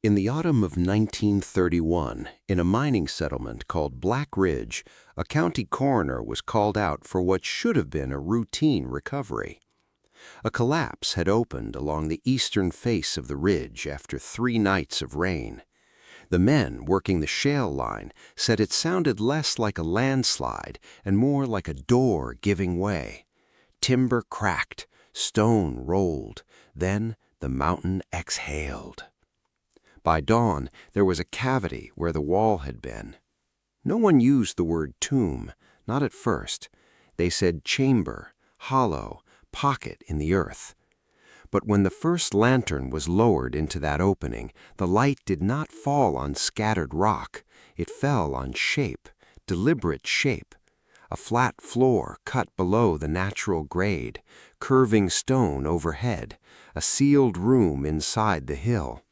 In the autumn of 1931, in a mining settlement called Black Ridge, a county coroner was called out for what should have been a routine recovery. A collapse had opened along the eastern face of the ridge after 3 nights of rain. The men working the shale line said it sounded less like a landslide and more like a door giving way. Timber cracked, stone rolled, then the mountain exhaled. By dawn, there was a cavity where the wall had been. No one used the word tomb, not at first. They said chamber, hollow, pocket in the earth. But when the first lantern was lowered into that opening, the light did not fall on scattered rock. It fell on shape, deliberate shape. A flat floor cut below the natural grade, curving stone overhead, a sealed room inside the hill.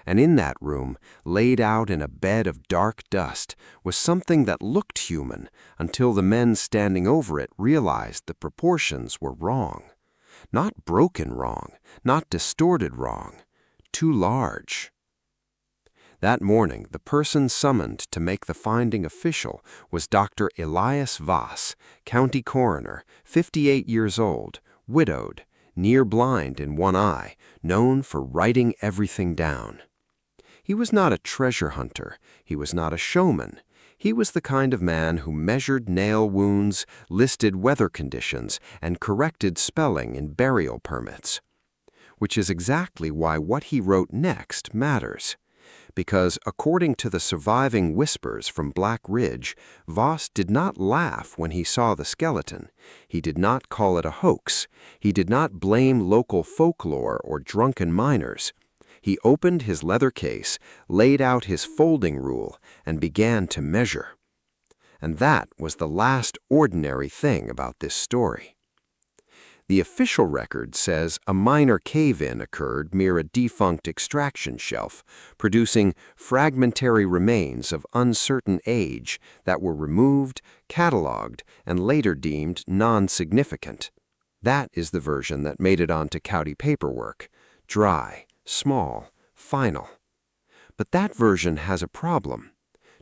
And in that room, laid out in a bed of dark dust, was something that looked human until the men standing over it realized the proportions were wrong. Not broken wrong, not distorted wrong, too large. That morning, the person summoned to make the finding official was Dr. Elias Voss, county coroner, 58 years old, widowed, near blind in one eye, known for writing everything down. He was not a treasure hunter. He was not a showman. He was the kind of man who measured nail wounds, listed weather conditions, and corrected spelling in burial permits. Which is exactly why what he wrote next matters. Because, according to the surviving whispers from Black Ridge, Voss did not laugh when he saw the skeleton. He did not call it a hoax. He did not blame local folklore or drunken miners. He opened his leather case, laid out his folding rule, and began to measure. And that was the last ordinary thing about this story. The official record says a minor cave-in occurred near a defunct extraction shelf, producing fragmentary remains of uncertain age that were removed, catalogued, and later deemed non-significant. That is the version that made it onto county paperwork. Dry, small, final. But that version has a problem.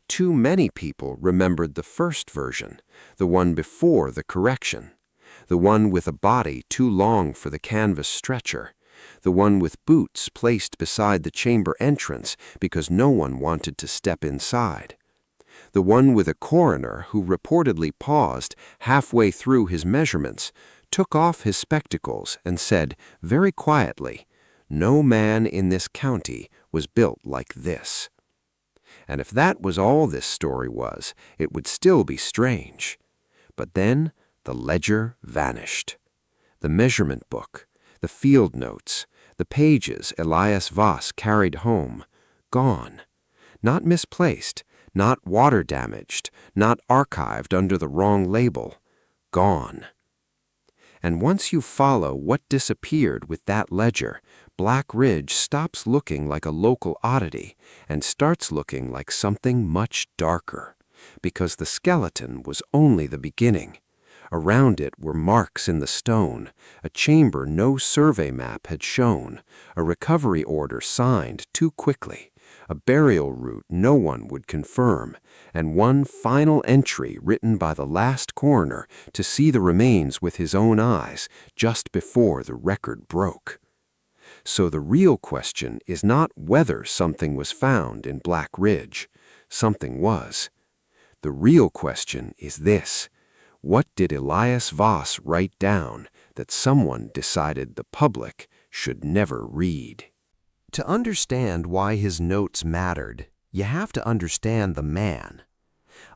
Too many people remembered the first version, the one before the correction, the one with a body too long for the canvas stretcher, the one with boots placed beside the chamber entrance because no one wanted to step inside, the one with a coroner who reportedly paused halfway through his measurements, took off his spectacles, and said very quietly, "No man in this county was built like this." And if that was all this story was, it would still be strange. But then the ledger vanished. The measurement book, the field notes, the pages Elias Voss carried home, gone. Not misplaced, not water damaged, not archived under the wrong label. Gone. And once you follow what disappeared with that ledger, Black Ridge stops looking like a local oddity and starts looking like something much darker, because the skeleton was only the beginning. Around it were marks in the stone, a chamber no survey map had shown, a recovery order signed too quickly, a burial route no one would confirm, and one final entry written by the last coroner to see the remains with his own eyes just before the record broke. So the real question is not whether something was found in Black Ridge. Something was. The real question is this: what did Elias Voss write down that someone decided the public should never read? To understand why his notes mattered, you have to understand the man.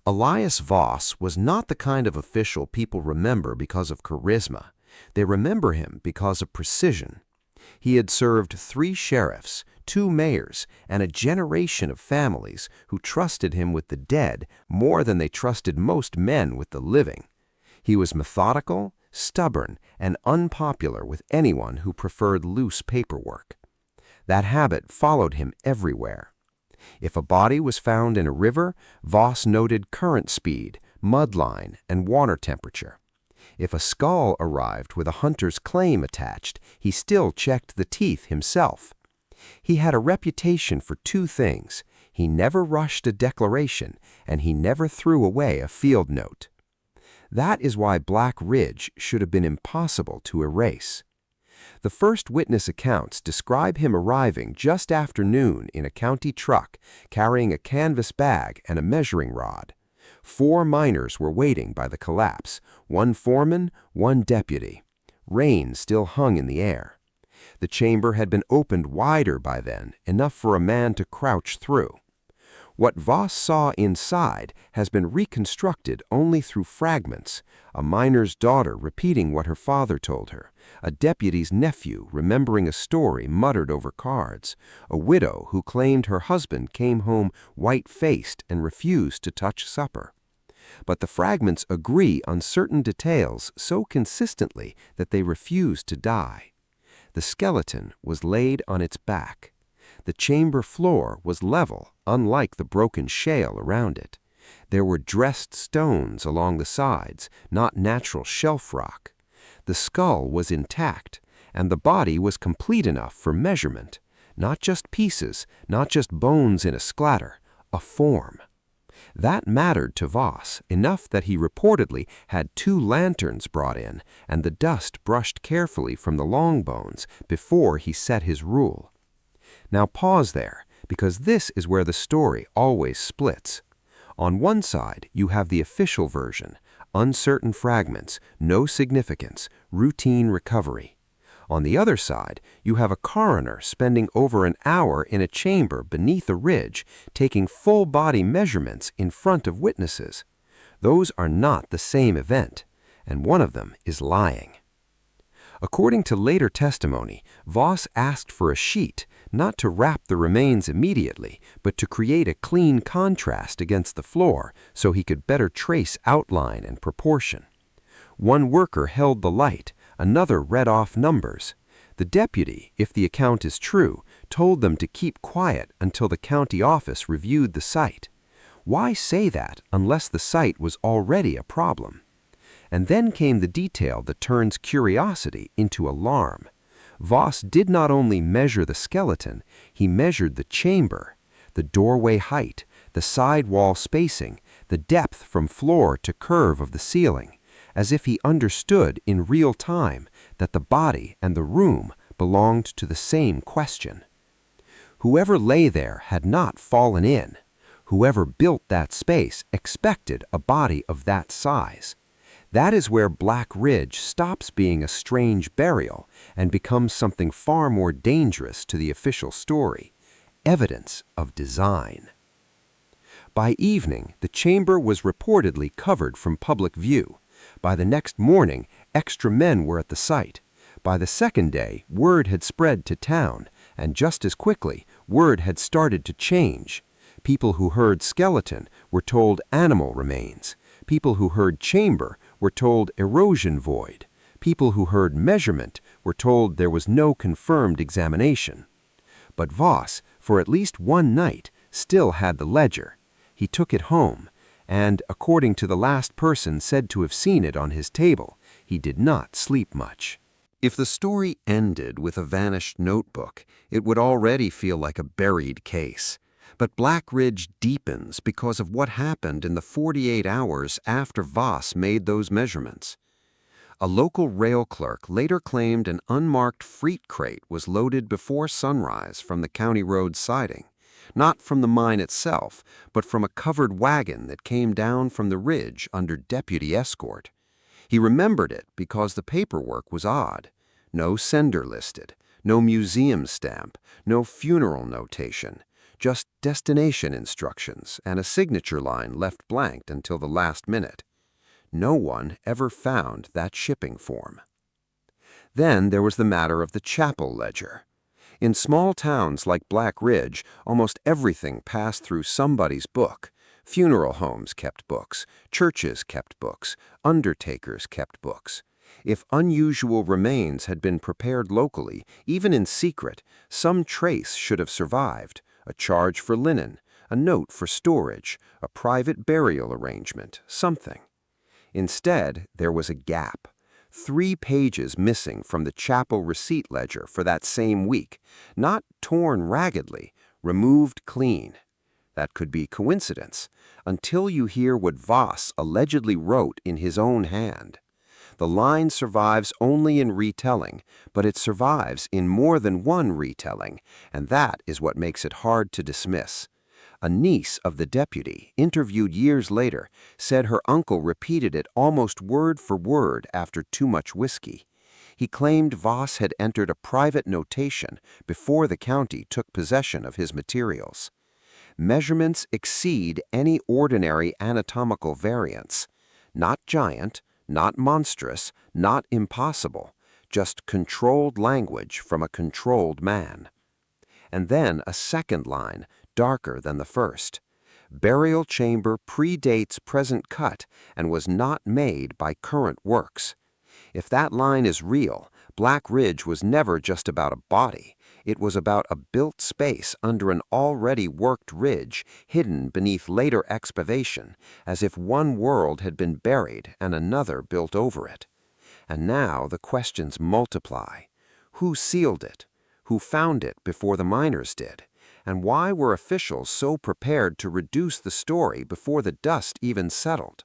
Elias Voss was not the kind of official people remember because of charisma. They remember him because of precision. He had served 3 sheriffs, 2 mayors, and a generation of families who trusted him with the dead more than they trusted most men with the living. He was methodical, stubborn, and unpopular with anyone who preferred loose paperwork. That habit followed him everywhere. If a body was found in a river, Voss noted current speed, mud line, and water temperature. If a skull arrived with a hunter's claim attached, he still checked the teeth himself. He had a reputation for two things. He never rushed a declaration, and he never threw away a field note. That is why Black Ridge should have been impossible to erase. The first witness accounts describe him arriving just after noon in a county truck, carrying a canvas bag and a measuring rod. 4 miners were waiting by the collapse, 1 foreman, 1 deputy. Rain still hung in the air. The chamber had been opened wider by then, enough for a man to crouch through. What Voss saw inside has been reconstructed only through fragments: a miner's daughter repeating what her father told her, a deputy's nephew remembering a story muttered over cards, a widow who claimed her husband came home white-faced and refused to touch supper. But the fragments agree on certain details so consistently that they refuse to die. The skeleton was laid on its back. The chamber floor was level, unlike the broken shale around it. There were dressed stones along the sides, not natural shelf rock. The skull was intact, and the body was complete enough for measurement. Not just pieces, not just bones in a splatter, a form. That mattered to Voss enough that he reportedly had 2 lanterns brought in and the dust brushed carefully from the long bones before he set his rule. Now pause there, because this is where the story always splits. On one side, you have the official version, uncertain fragments, no significance, routine recovery. On the other side, you have a coroner spending over an hour in a chamber beneath a ridge, taking full-body measurements in front of witnesses. Those are not the same event, and one of them is lying. According to later testimony, Voss asked for a sheet, not to wrap the remains immediately, but to create a clean contrast against the floor so he could better trace outline and proportion. One worker held the light, another read off numbers. The deputy, if the account is true, told them to keep quiet until the county office reviewed the site. Why say that unless the site was already a problem? And then came the detail that turns curiosity into alarm. Voss did not only measure the skeleton, he measured the chamber, the doorway height, the side wall spacing, the depth from floor to curve of the ceiling, as if he understood in real time that the body and the room belonged to the same question. Whoever lay there had not fallen in. Whoever built that space expected a body of that size. That is where Black Ridge stops being a strange burial and becomes something far more dangerous to the official story: evidence of design. By evening, the chamber was reportedly covered from public view. By the next morning, extra men were at the site. By the second day, word had spread to town, and just as quickly, word had started to change. People who heard skeleton were told animal remains. People who heard chamber were told erosion void. People who heard measurement were told there was no confirmed examination. But Voss, for at least one night, still had the ledger. He took it home, and, according to the last person said to have seen it on his table, he did not sleep much. If the story ended with a vanished notebook, it would already feel like a buried case. But Black Ridge deepens because of what happened in the 48 hours after Voss made those measurements. A local rail clerk later claimed an unmarked freight crate was loaded before sunrise from the county road siding, not from the mine itself, but from a covered wagon that came down from the ridge under deputy escort. He remembered it because the paperwork was odd. No sender listed, no museum stamp, no funeral notation. Just destination instructions and a signature line left blanked until the last minute. No one ever found that shipping form. Then there was the matter of the chapel ledger. In small towns like Black Ridge, almost everything passed through somebody's book. Funeral homes kept books, churches kept books, undertakers kept books. If unusual remains had been prepared locally, even in secret, some trace should have survived. A charge for linen, a note for storage, a private burial arrangement, something. Instead, there was a gap. 3 pages missing from the chapel receipt ledger for that same week, not torn raggedly, removed clean. That could be coincidence, until you hear what Voss allegedly wrote in his own hand. The line survives only in retelling, but it survives in more than one retelling, and that is what makes it hard to dismiss. A niece of the deputy, interviewed years later, said her uncle repeated it almost word for word after too much whiskey. He claimed Voss had entered a private notation before the county took possession of his materials. Measurements exceed any ordinary anatomical variance. Not giant, not monstrous, not impossible, just controlled language from a controlled man. And then a second line, darker than the first. Burial chamber predates present cut and was not made by current works. If that line is real, Black Ridge was never just about a body. It was about a built space under an already worked ridge hidden beneath later excavation, as if one world had been buried and another built over it. And now the questions multiply. Who sealed it? Who found it before the miners did? And why were officials so prepared to reduce the story before the dust even settled?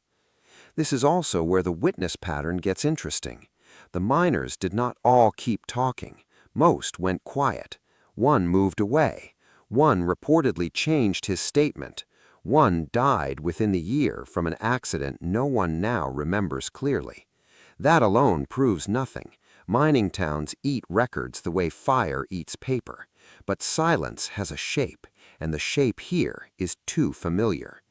This is also where the witness pattern gets interesting. The miners did not all keep talking. Most went quiet. One moved away. One reportedly changed his statement. One died within the year from an accident no one now remembers clearly. That alone proves nothing. Mining towns eat records the way fire eats paper. But silence has a shape, and the shape here is too familiar.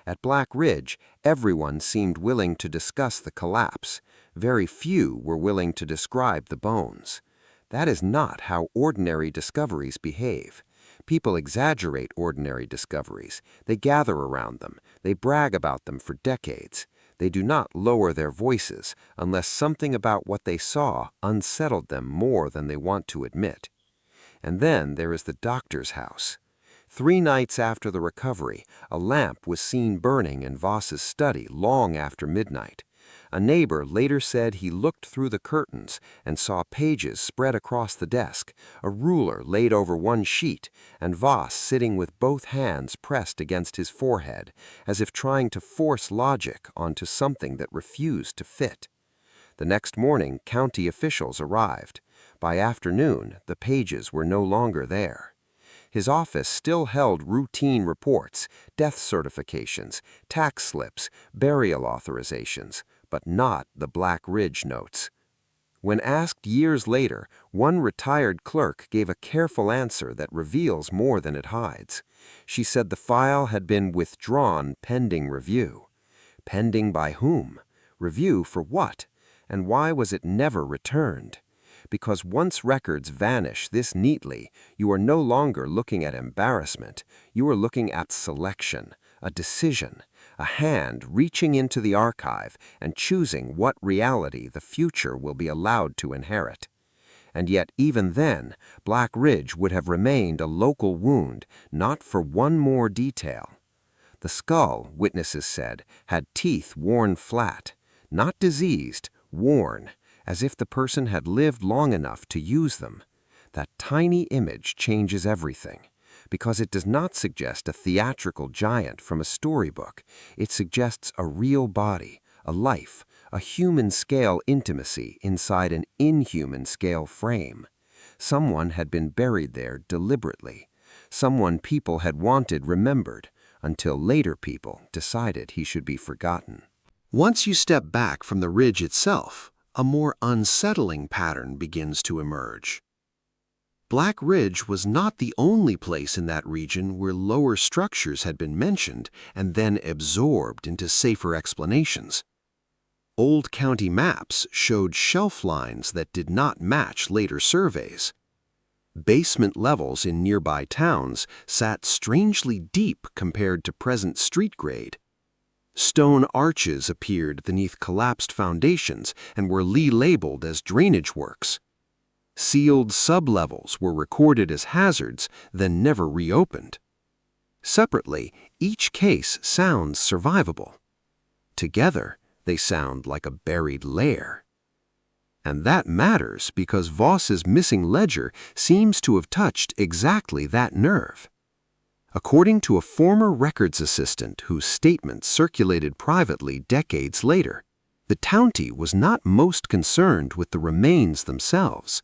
At Black Ridge, everyone seemed willing to discuss the collapse. Very few were willing to describe the bones. That is not how ordinary discoveries behave. People exaggerate ordinary discoveries. They gather around them. They brag about them for decades. They do not lower their voices unless something about what they saw unsettled them more than they want to admit. And then there is the doctor's house. 3 nights after the recovery, a lamp was seen burning in Voss's study long after midnight. A neighbor later said he looked through the curtains and saw pages spread across the desk, a ruler laid over one sheet, and Voss sitting with both hands pressed against his forehead, as if trying to force logic onto something that refused to fit. The next morning, county officials arrived. By afternoon, the pages were no longer there. His office still held routine reports, death certifications, tax slips, burial authorizations, but not the Black Ridge notes. When asked years later, one retired clerk gave a careful answer that reveals more than it hides. She said the file had been withdrawn pending review. Pending by whom? Review for what? And why was it never returned? Because once records vanish this neatly, you are no longer looking at embarrassment. You are looking at selection, a decision, a hand reaching into the archive and choosing what reality the future will be allowed to inherit. And yet even then, Black Ridge would have remained a local wound, not for one more detail. The skull, witnesses said, had teeth worn flat, not diseased, worn, as if the person had lived long enough to use them. That tiny image changes everything, because it does not suggest a theatrical giant from a storybook. It suggests a real body, a life, a human-scale intimacy inside an inhuman-scale frame. Someone had been buried there deliberately. Someone people had wanted remembered, until later people decided he should be forgotten. Once you step back from the ridge itself, a more unsettling pattern begins to emerge. Black Ridge was not the only place in that region where lower structures had been mentioned and then absorbed into safer explanations. Old county maps showed shelf lines that did not match later surveys. Basement levels in nearby towns sat strangely deep compared to present street grade. Stone arches appeared beneath collapsed foundations and were labeled as drainage works. Sealed sublevels were recorded as hazards, then never reopened. Separately, each case sounds survivable. Together, they sound like a buried lair. And that matters because Voss's missing ledger seems to have touched exactly that nerve. According to a former records assistant whose statement circulated privately decades later, the County was not most concerned with the remains themselves.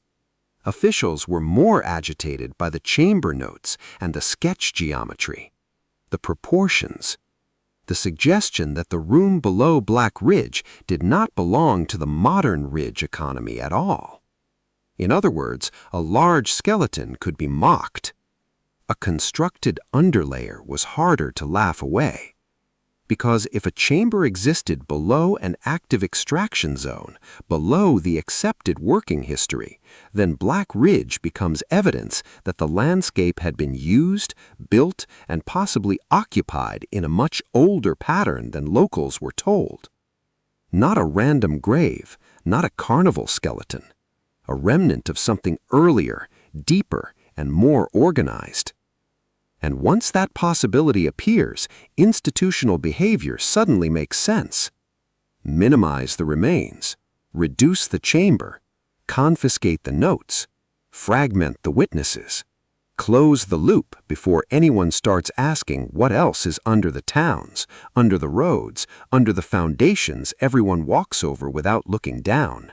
Officials were more agitated by the chamber notes and the sketch geometry, the proportions, the suggestion that the room below Black Ridge did not belong to the modern ridge economy at all. In other words, a large skeleton could be mocked. A constructed underlayer was harder to laugh away. Because if a chamber existed below an active extraction zone, below the accepted working history, then Black Ridge becomes evidence that the landscape had been used, built, and possibly occupied in a much older pattern than locals were told. Not a random grave, not a carnival skeleton, a remnant of something earlier, deeper, and more organized. And once that possibility appears, institutional behavior suddenly makes sense. Minimize the remains, reduce the chamber, confiscate the notes, fragment the witnesses, close the loop before anyone starts asking what else is under the towns, under the roads, under the foundations everyone walks over without looking down.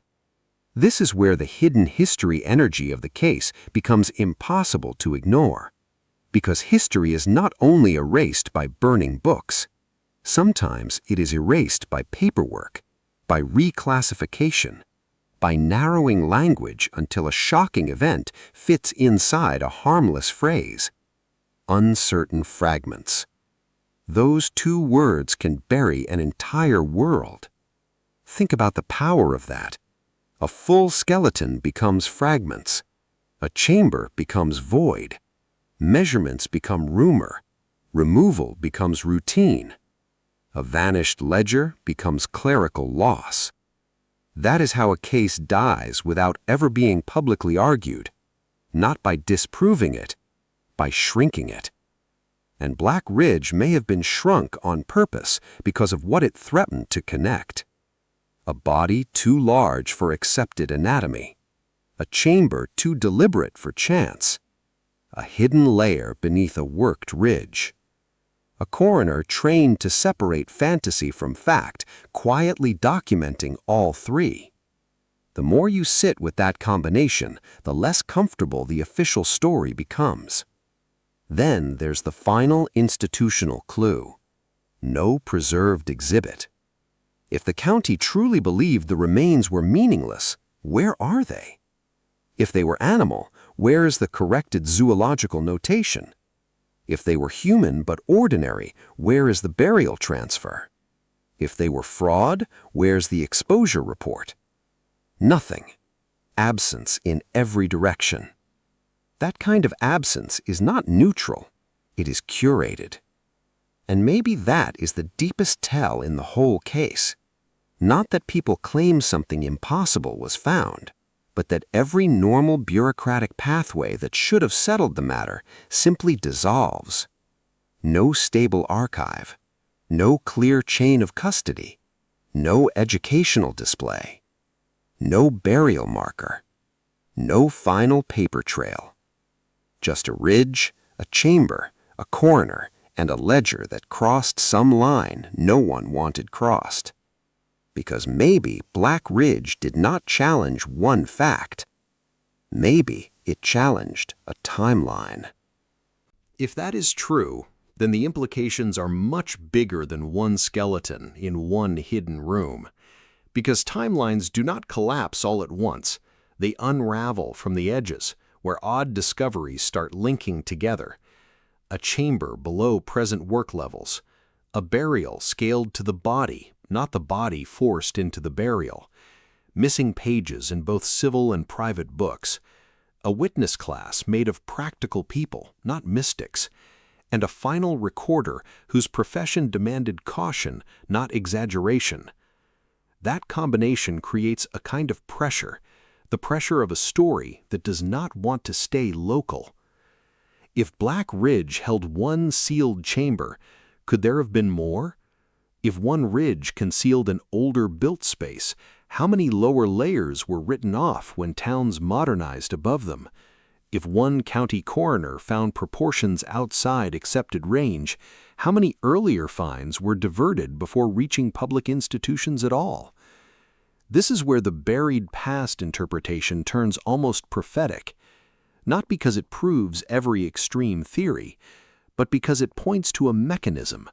This is where the hidden history energy of the case becomes impossible to ignore. Because history is not only erased by burning books. Sometimes it is erased by paperwork, by reclassification, by narrowing language until a shocking event fits inside a harmless phrase. Uncertain fragments. Those two words can bury an entire world. Think about the power of that. A full skeleton becomes fragments. A chamber becomes void. Measurements become rumor. Removal becomes routine. A vanished ledger becomes clerical loss. That is how a case dies without ever being publicly argued, not by disproving it, by shrinking it. And Black Ridge may have been shrunk on purpose because of what it threatened to connect. A body too large for accepted anatomy. A chamber too deliberate for chance. A hidden layer beneath a worked ridge. A coroner trained to separate fantasy from fact, quietly documenting all three. The more you sit with that combination, the less comfortable the official story becomes. Then there's the final institutional clue. No preserved exhibit. If the county truly believed the remains were meaningless, where are they? If they were animal, where is the corrected zoological notation? If they were human but ordinary, where is the burial transfer? If they were fraud, where's the exposure report? Nothing. Absence in every direction. That kind of absence is not neutral. It is curated. And maybe that is the deepest tell in the whole case. Not that people claim something impossible was found, but that every normal bureaucratic pathway that should have settled the matter simply dissolves. No stable archive, no clear chain of custody, no educational display, no burial marker, no final paper trail. Just a ridge, a chamber, a coroner, and a ledger that crossed some line no one wanted crossed. Because maybe Black Ridge did not challenge one fact. Maybe it challenged a timeline. If that is true, then the implications are much bigger than one skeleton in one hidden room. Because timelines do not collapse all at once. They unravel from the edges, where odd discoveries start linking together. A chamber below present work levels. A burial scaled to the body, not the body forced into the burial. Missing pages in both civil and private books. A witness class made of practical people, not mystics. And a final recorder whose profession demanded caution, not exaggeration. That combination creates a kind of pressure, the pressure of a story that does not want to stay local. If Black Ridge held one sealed chamber, could there have been more? If one ridge concealed an older built space, How many lower layers were written off when towns modernized above them? If one county coroner found proportions outside accepted range, how many earlier finds were diverted before reaching public institutions at all? This is where the buried past interpretation turns almost prophetic, not because it proves every extreme theory, but because it points to a mechanism: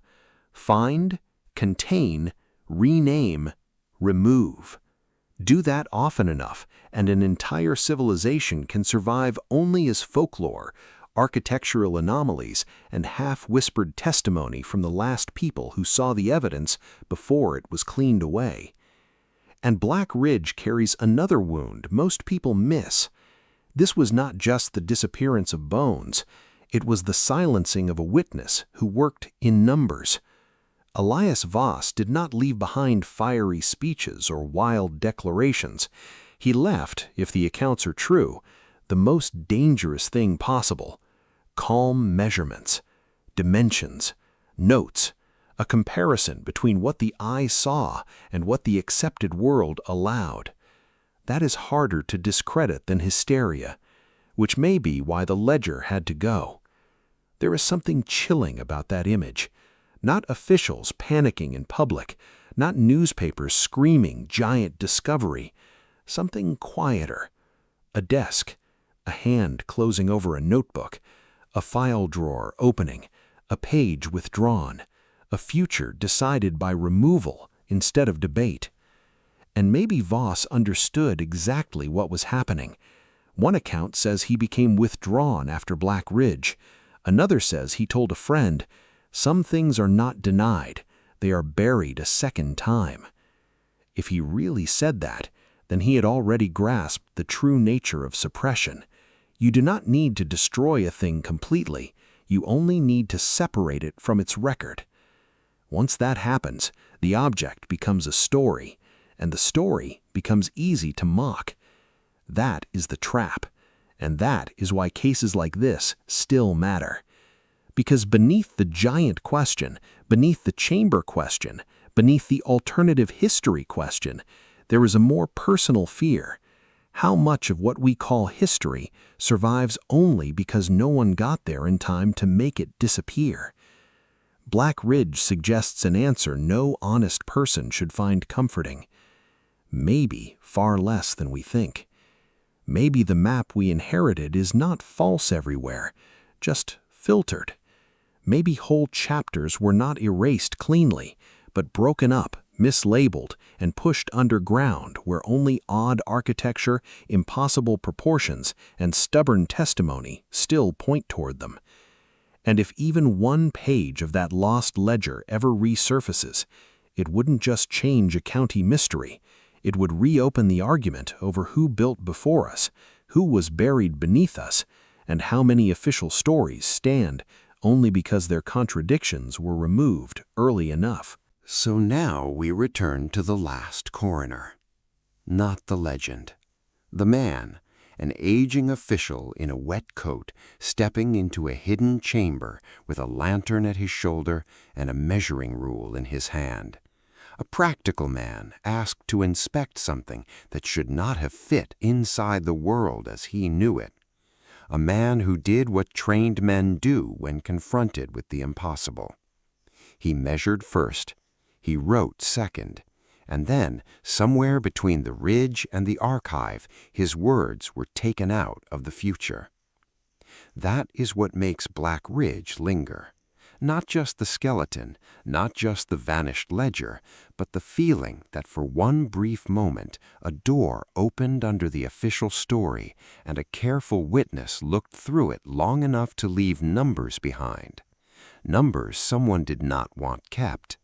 find, contain, rename, remove. Do that often enough, and an entire civilization can survive only as folklore, architectural anomalies, and half-whispered testimony from the last people who saw the evidence before it was cleaned away. And Black Ridge carries another wound most people miss. This was not just the disappearance of bones, it was the silencing of a witness who worked in numbers. Elias Voss did not leave behind fiery speeches or wild declarations. He left, if the accounts are true, the most dangerous thing possible: calm measurements, dimensions, notes, a comparison between what the eye saw and what the accepted world allowed. That is harder to discredit than hysteria, which may be why the ledger had to go. There is something chilling about that image. Not officials panicking in public, not newspapers screaming giant discovery. Something quieter. A desk, a hand closing over a notebook, a file drawer opening, a page withdrawn, a future decided by removal instead of debate. And maybe Voss understood exactly what was happening. One account says he became withdrawn after Black Ridge. Another says he told a friend, "Some things are not denied, they are buried a second time." If he really said that, then he had already grasped the true nature of suppression. You do not need to destroy a thing completely, you only need to separate it from its record. Once that happens, the object becomes a story, and the story becomes easy to mock. That is the trap, and that is why cases like this still matter. Because beneath the giant question, beneath the chamber question, beneath the alternative history question, there is a more personal fear. How much of what we call history survives only because no one got there in time to make it disappear? Black Ridge suggests an answer no honest person should find comforting. Maybe far less than we think. Maybe the map we inherited is not false everywhere, just filtered. Maybe whole chapters were not erased cleanly, but broken up, mislabeled, and pushed underground where only odd architecture, impossible proportions, and stubborn testimony still point toward them. And if even one page of that lost ledger ever resurfaces, it wouldn't just change a county mystery, it would reopen the argument over who built before us, who was buried beneath us, and how many official stories stand only because their contradictions were removed early enough. So now we return to the last coroner. Not the legend. The man, an aging official in a wet coat, stepping into a hidden chamber with a lantern at his shoulder and a measuring rule in his hand. A practical man asked to inspect something that should not have fit inside the world as he knew it. A man who did what trained men do when confronted with the impossible. He measured first, he wrote second, and then, somewhere between the ridge and the archive, his words were taken out of the future. That is what makes Black Ridge linger. Not just the skeleton, not just the vanished ledger, but the feeling that for one brief moment a door opened under the official story and a careful witness looked through it long enough to leave numbers behind. Numbers someone did not want kept.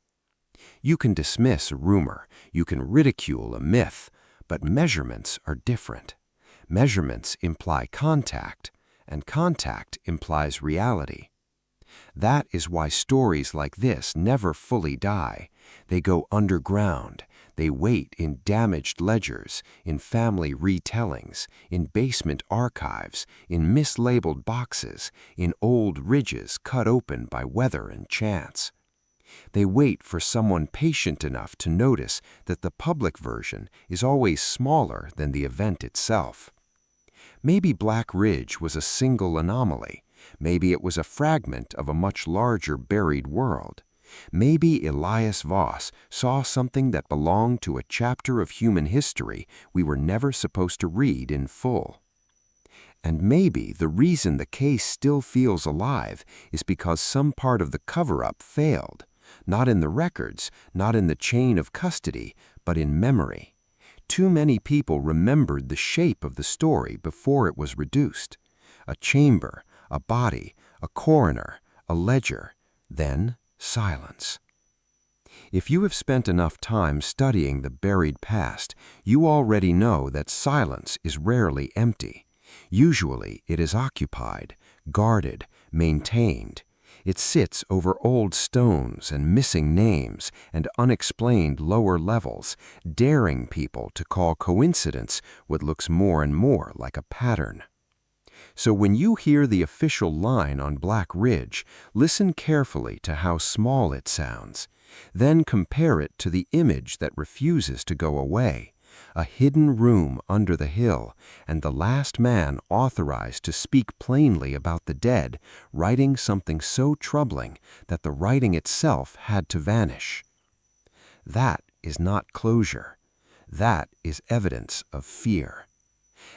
You can dismiss a rumor, you can ridicule a myth, but measurements are different. Measurements imply contact, and contact implies reality. That is why stories like this never fully die. They go underground. They wait in damaged ledgers, in family retellings, in basement archives, in mislabeled boxes, in old ridges cut open by weather and chance. They wait for someone patient enough to notice that the public version is always smaller than the event itself. Maybe Black Ridge was a single anomaly. Maybe it was a fragment of a much larger buried world. Maybe Elias Voss saw something that belonged to a chapter of human history we were never supposed to read in full. And maybe the reason the case still feels alive is because some part of the cover-up failed. Not in the records, not in the chain of custody, but in memory. Too many people remembered the shape of the story before it was reduced. A chamber, a body, a coroner, a ledger, then silence. If you have spent enough time studying the buried past, you already know that silence is rarely empty. Usually it is occupied, guarded, maintained. It sits over old stones and missing names and unexplained lower levels, daring people to call coincidence what looks more and more like a pattern. So when you hear the official line on Black Ridge, listen carefully to how small it sounds. Then compare it to the image that refuses to go away. A hidden room under the hill, and the last man authorized to speak plainly about the dead, writing something so troubling that the writing itself had to vanish. That is not closure. That is evidence of fear.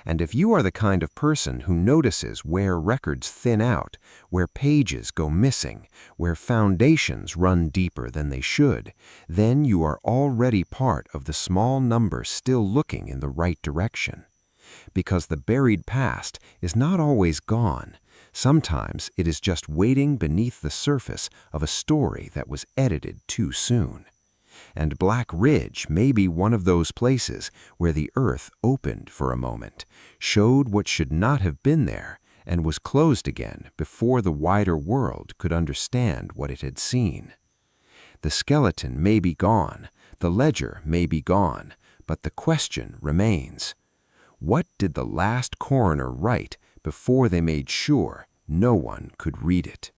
And if you are the kind of person who notices where records thin out, where pages go missing, where foundations run deeper than they should, then you are already part of the small number still looking in the right direction. Because the buried past is not always gone. Sometimes it is just waiting beneath the surface of a story that was edited too soon. And Black Ridge may be one of those places where the earth opened for a moment, showed what should not have been there, and was closed again before the wider world could understand what it had seen. The skeleton may be gone, the ledger may be gone, but the question remains. What did the last coroner write before they made sure no one could read it?